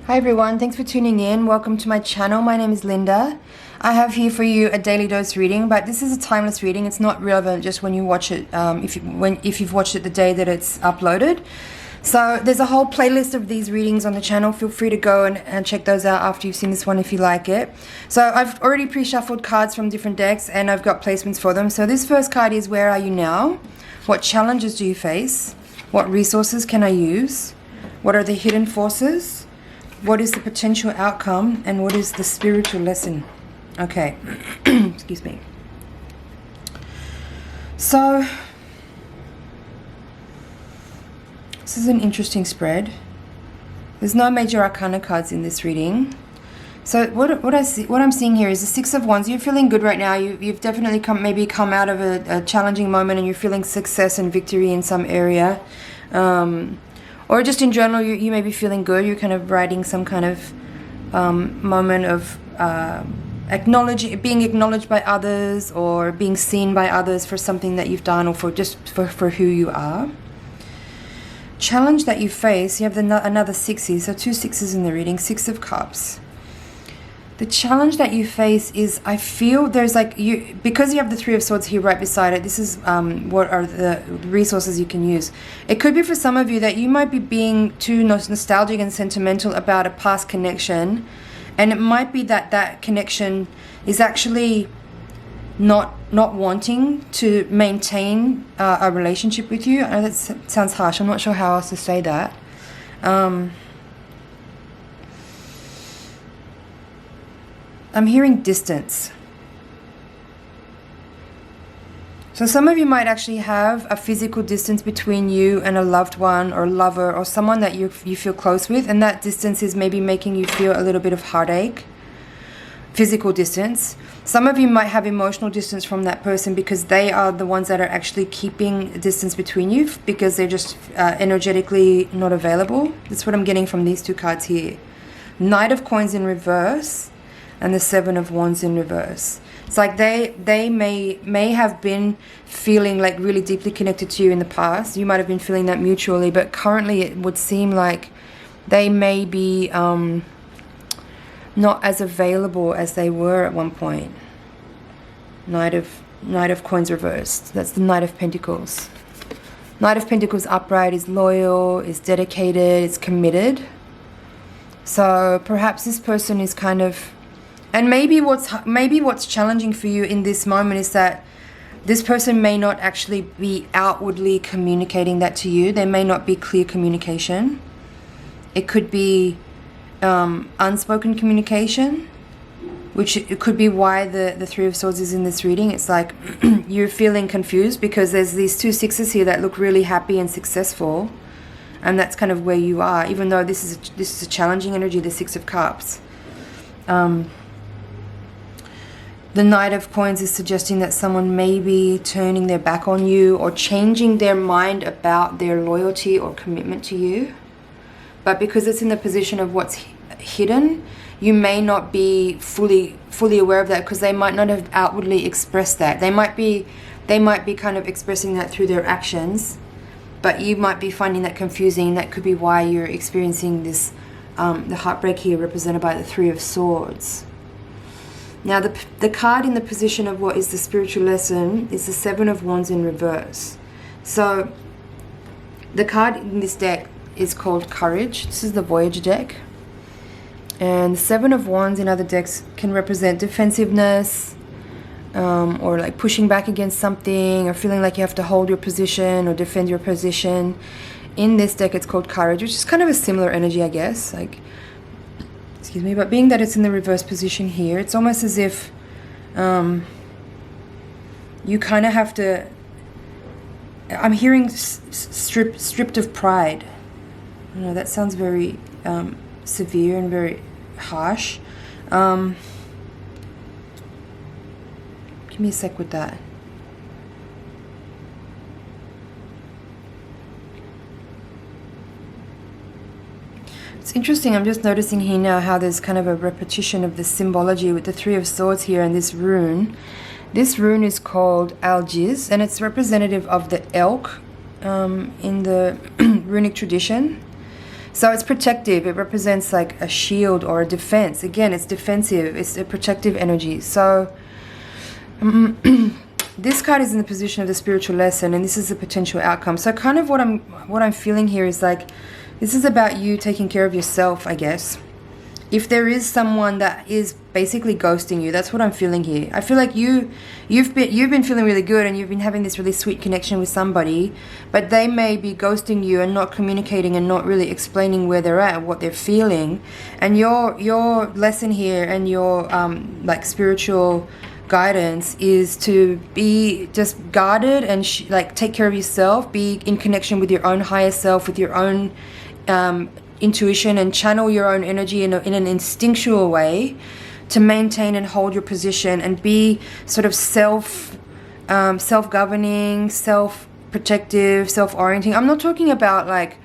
Hi everyone, thanks for tuning in. Welcome to my channel. My name is Linda. I have here for you a daily dose reading, but this is a timeless reading. It's not relevant just when you watch it, if you've watched it the day that it's uploaded. So there's a whole playlist of these readings on the channel. Feel free to go and check those out after you've seen this one if you like it. So I've already pre-shuffled cards from different decks and I've got placements for them. So this first card is, where are you now? What challenges do you face? What resources can I use? What are the hidden forces? What is the potential outcome? And what is the spiritual lesson? Okay, excuse me. So, this is an interesting spread. There's no major arcana cards in this reading. So what I'm seeing here is the Six of Wands. You're feeling good right now. You've definitely come out of a challenging moment and you're feeling success and victory in some area. Or just in general, you may be feeling good. You're kind of riding some kind of moment of being acknowledged by others, or being seen by others for something that you've done, or for who you are. Challenge that you face, you have another sixes, so two sixes in the reading, Six of Cups. The challenge that you face is, I feel there's because you have the Three of Swords here right beside it, this is what are the resources you can use. It could be for some of you that you might be being too nostalgic and sentimental about a past connection, and it might be that that connection is actually not wanting to maintain a relationship with you. I know that sounds harsh, I'm not sure how else to say that. I'm hearing distance. So some of you might actually have a physical distance between you and a loved one or lover or someone that you feel close with, and that distance is maybe making you feel a little bit of heartache. Physical distance. Some of you might have emotional distance from that person because they are the ones that are actually keeping distance between you, because they're just energetically not available. That's what I'm getting from these two cards here. Knight of Coins in reverse and the Seven of Wands in reverse. It's like they may have been feeling like really deeply connected to you in the past. You might have been feeling that mutually, but currently it would seem like they may be not as available as they were at one point. Knight of Coins reversed. That's the Knight of Pentacles. Knight of Pentacles upright is loyal, is dedicated, is committed. So perhaps this person is kind of, and maybe what's challenging for you in this moment is that this person may not actually be outwardly communicating that to you. There may not be clear communication. It could be unspoken communication, which it could be why the Three of Swords is in this reading. It's like you're feeling confused because there's these two sixes here that look really happy and successful, and that's kind of where you are, even though this is a challenging energy, the Six of Cups. The Knight of Coins is suggesting that someone may be turning their back on you or changing their mind about their loyalty or commitment to you. But because it's in the position of what's hidden, you may not be fully aware of that, because they might not have outwardly expressed that. They might be kind of expressing that through their actions, but you might be finding that confusing. That could be why you're experiencing this, the heartbreak here represented by the Three of Swords. Now the card in the position of what is the spiritual lesson is the Seven of Wands in reverse. So the card in this deck is called Courage. This is the Voyage deck. And the Seven of Wands in other decks can represent defensiveness, or like pushing back against something, or feeling like you have to hold your position or defend your position. In this deck it's called Courage, which is kind of a similar energy, I guess. Excuse me, but being that it's in the reverse position here, it's almost as if you kind of have to, I'm hearing stripped of pride. I know that sounds very severe and very harsh. Give me a sec with that. It's interesting, I'm just noticing here now how there's kind of a repetition of the symbology with the Three of Swords here and this rune. This rune is called Algiz, and it's representative of the elk in the runic tradition. So it's protective. It represents like a shield or a defense. Again, it's defensive. It's a protective energy. So this card is in the position of the spiritual lesson, and this is the potential outcome. So kind of what I'm feeling here is like, this is about you taking care of yourself, I guess. If there is someone that is basically ghosting you, that's what I'm feeling here. I feel like you've been feeling really good, and you've been having this really sweet connection with somebody, but they may be ghosting you and not communicating and not really explaining where they're at, what they're feeling. And your lesson here and your like spiritual guidance is to be just guarded and like take care of yourself, be in connection with your own higher self, with your own intuition, and channel your own energy in an instinctual way to maintain and hold your position, and be sort of self-governing, self-protective, self-orienting. I'm not talking about like,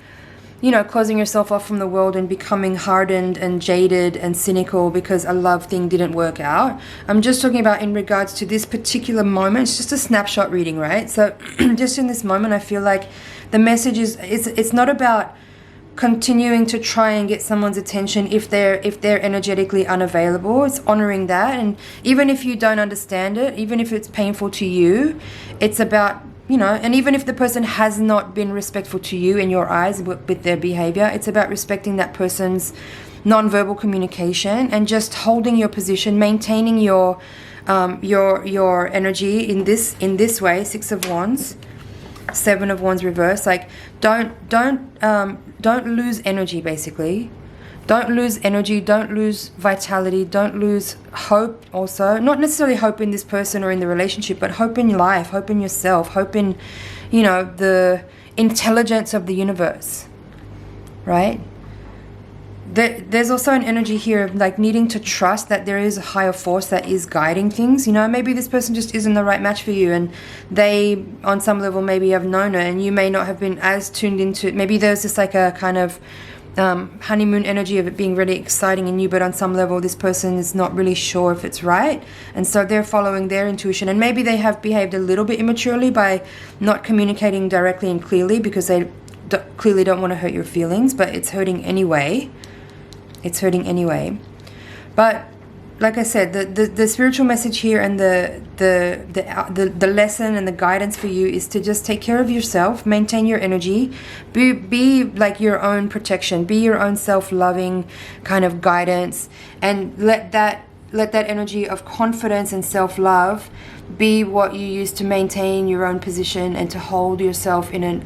you know, closing yourself off from the world and becoming hardened and jaded and cynical because a love thing didn't work out. I'm just talking about in regards to this particular moment. It's just a snapshot reading, right? So just in this moment, I feel like the message is, it's not about continuing to try and get someone's attention if they're energetically unavailable. It's honoring that, and even if you don't understand it, even if it's painful to you, it's about, you know, and even if the person has not been respectful to you in your eyes with their behavior, it's about respecting that person's non-verbal communication and just holding your position, maintaining your energy in this way. Six of Wands, Seven of Wands reverse. Like don't lose energy, basically. Don't lose energy, don't lose vitality, don't lose hope also. Not necessarily hope in this person or in the relationship, but hope in life, hope in yourself, hope in, you know, the intelligence of the universe, right? There's also an energy here of like needing to trust that there is a higher force that is guiding things. You know, maybe this person just isn't the right match for you, and they on some level maybe have known it, and you may not have been as tuned into it. Maybe there's just like a kind of honeymoon energy of it being really exciting and new, but on some level this person is not really sure if it's right, and so they're following their intuition, and maybe they have behaved a little bit immaturely by not communicating directly and clearly because they clearly don't want to hurt your feelings, but it's hurting anyway. It's hurting anyway. But like I said, the spiritual message here and the lesson and the guidance for you is to just take care of yourself, maintain your energy, be like your own protection, be your own self-loving kind of guidance, and let that energy of confidence and self-love be what you use to maintain your own position and to hold yourself in an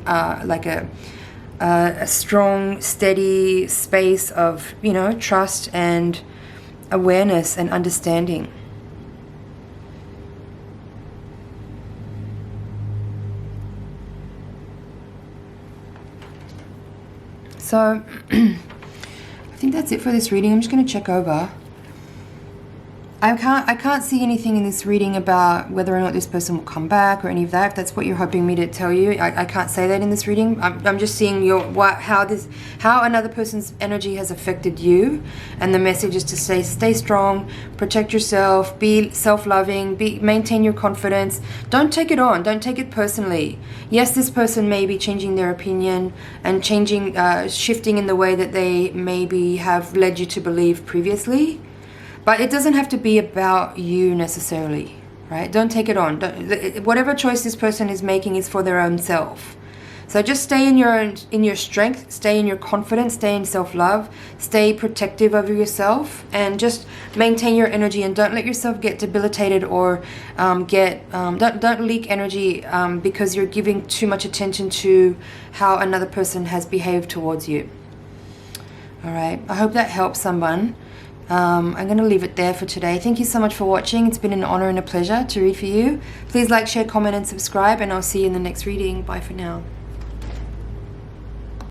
a strong, steady space of, you know, trust and awareness and understanding. So I think that's it for this reading. I'm just going to check over. I can't see anything in this reading about whether or not this person will come back or any of that. If that's what you're hoping me to tell you, I can't say that in this reading. I'm just seeing how another person's energy has affected you, and the message is to stay strong, protect yourself, be self-loving, maintain your confidence. Don't take it on. Don't take it personally. Yes, this person may be changing their opinion and shifting in the way that they maybe have led you to believe previously. But it doesn't have to be about you necessarily, right? Don't take it on. Whatever choice this person is making is for their own self. So just stay in your strength, stay in your confidence, stay in self-love, stay protective of yourself, and just maintain your energy, and don't let yourself get debilitated or don't leak energy because you're giving too much attention to how another person has behaved towards you. All right. I hope that helps someone. I'm going to leave it there for today. Thank you so much for watching. It's been an honor and a pleasure to read for you. Please like, share, comment, and subscribe, and I'll see you in the next reading. Bye for now.